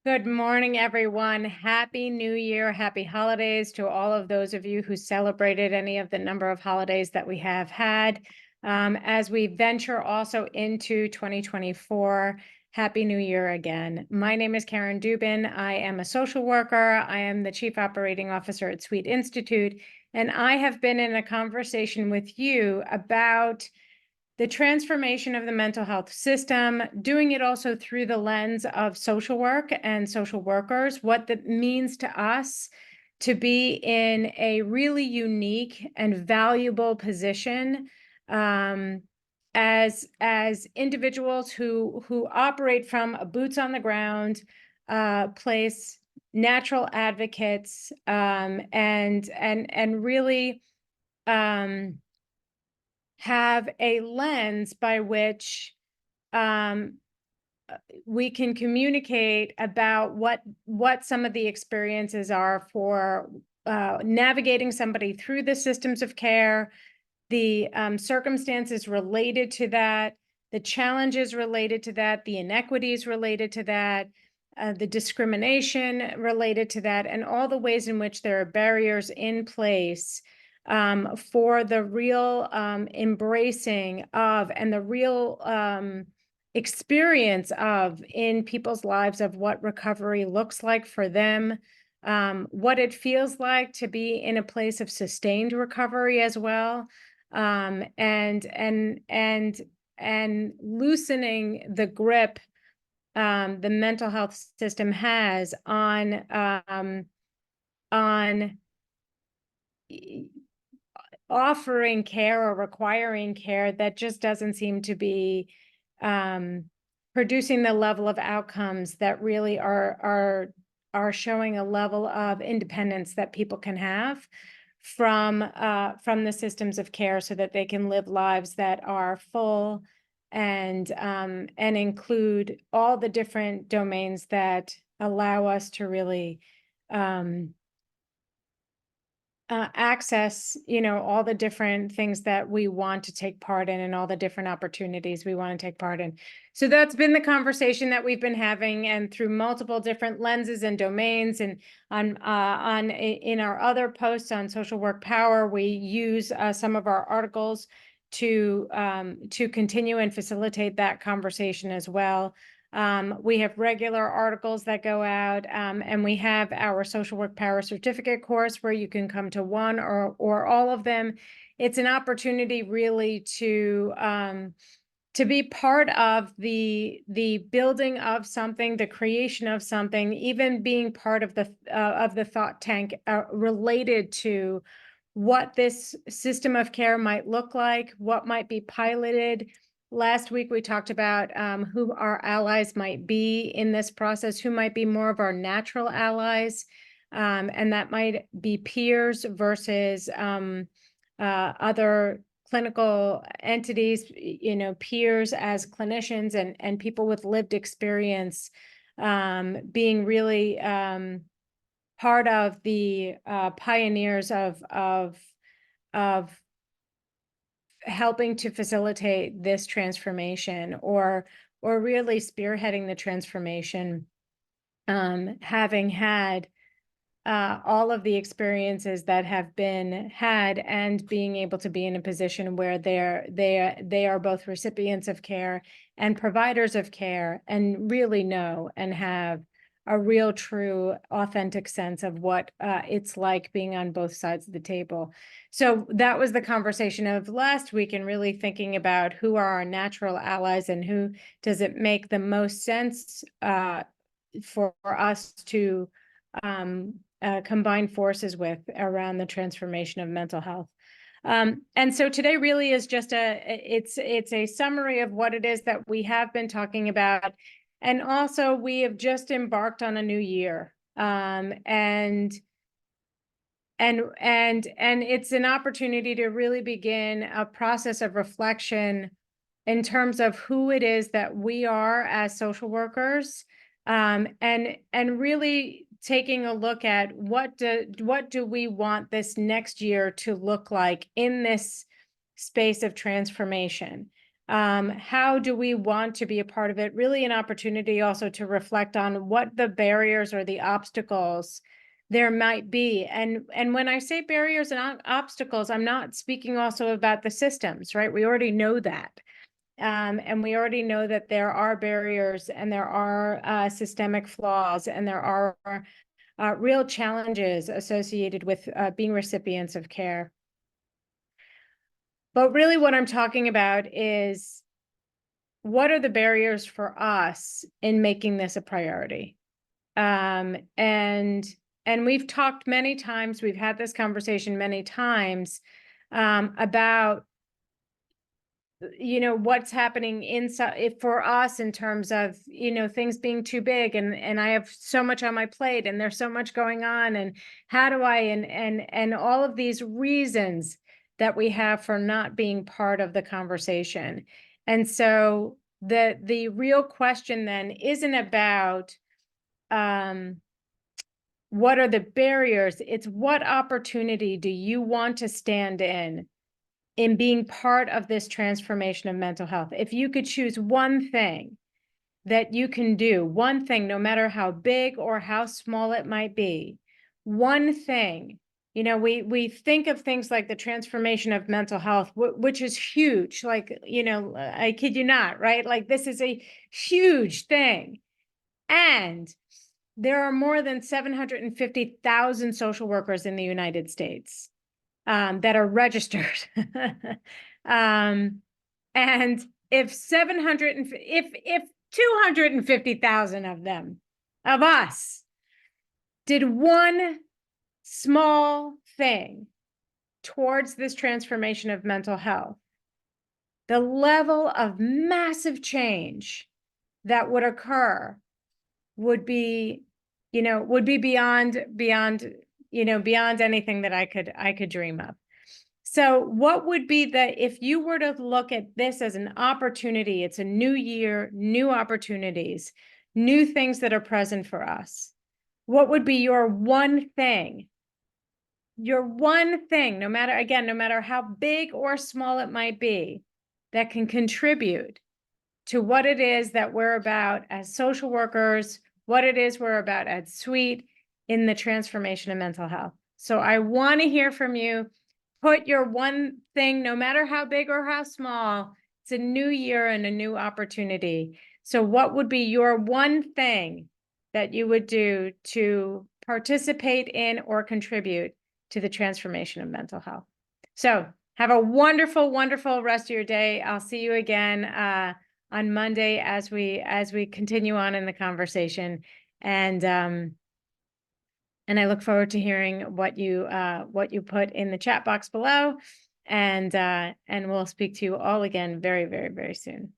Good morning, everyone. Happy New Year. Happy holidays to all of those of you who celebrated any of the number of holidays that we have had. As we venture also into 2024, Happy New Year again. My name is Karen Dubin. I am a social worker. I am the Chief Operating Officer at Sweet Institute, and I have been in a conversation with you about the transformation of the mental health system, doing it also through the lens of social work and social workers, what that means to us to be in a really unique and valuable position as individuals who operate from a boots on the ground place, natural advocates, and really have a lens by which we can communicate about what some of the experiences are for navigating somebody through the systems of care, the circumstances related to that, the challenges related to that, the inequities related to that, the discrimination related to that, and all the ways in which there are barriers in place for the real embracing of and the real experience of in people's lives of what recovery looks like for them, what it feels like to be in a place of sustained recovery as well, and loosening the grip the mental health system has on offering care or requiring care that just doesn't seem to be producing the level of outcomes that really are showing a level of independence that people can have from the systems of care, so that they can live lives that are full and include all the different domains that allow us to really access, all the different things that we want to take part in and all the different opportunities we want to take part in. So that's been the conversation that we've been having, and through multiple different lenses and domains. And in our other posts on Social Work Power, we use some of our articles to continue and facilitate that conversation as well. We have regular articles that go out, and we have our Social Work Power Certificate course where you can come to one or all of them. It's an opportunity really to be part of the building of something, the creation of something, even being part of the thought tank related to what this system of care might look like, what might be piloted. Last week, we talked about who our allies might be in this process, who might be more of our natural allies, and that might be peers versus other clinical entities, peers as clinicians and people with lived experience, being really part of the pioneers of helping to facilitate this transformation, or really spearheading the transformation, having had all of the experiences that have been had, and being able to be in a position where they are both recipients of care and providers of care, and really know and have a real, true, authentic sense of what it's like being on both sides of the table. So that was the conversation of last week, and really thinking about who are our natural allies and who does it make the most sense for us to combine forces with around the transformation of mental health. And so today really is just it's a summary of what it is that we have been talking about. And also we have just embarked on a new year. And it's an opportunity to really begin a process of reflection in terms of who it is that we are as social workers, and really taking a look at what do we want this next year to look like in this space of transformation. How do we want to be a part of it? Really an opportunity also to reflect on what the barriers or the obstacles there might be. And when I say barriers and obstacles, I'm not speaking also about the systems, right? We already know that. And we already know that there are barriers and there are systemic flaws and there are real challenges associated with being recipients of care. But really what I'm talking about is, what are the barriers for us in making this a priority? And we've talked many times, we've had this conversation many times about, you know, what's happening inside for us in terms of, you know, things being too big, and I have so much on my plate and there's so much going on, and how do I, and all of these reasons that we have for not being part of the conversation. And so the real question then isn't about what are the barriers, it's what opportunity do you want to stand in being part of this transformation of mental health. If you could choose one thing that you can do, one thing, no matter how big or how small it might be, one thing, you know, we think of things like the transformation of mental health, which is huge. Like, you know, I kid you not, right? Like, this is a huge thing. And there are more than 750,000 social workers in the United States that are registered. And if 250,000 of them, of us, did one small thing towards this transformation of mental health, the level of massive change that would occur would be, you know, would be beyond anything that I could dream of. So what would be if you were to look at this as an opportunity, it's a new year, new opportunities, new things that are present for us, what would be your one thing, no matter how big or small it might be, that can contribute to what it is that we're about as social workers, what it is we're about at SWEET in the transformation of mental health. So I want to hear from you. Put your one thing, no matter how big or how small. It's a new year and a new opportunity. So what would be your one thing that you would do to participate in or contribute to the transformation of mental health? So have a wonderful, wonderful rest of your day. I'll see you again on Monday as we continue on in the conversation. And I look forward to hearing what you put in the chat box below, and we'll speak to you all again very, very, very soon.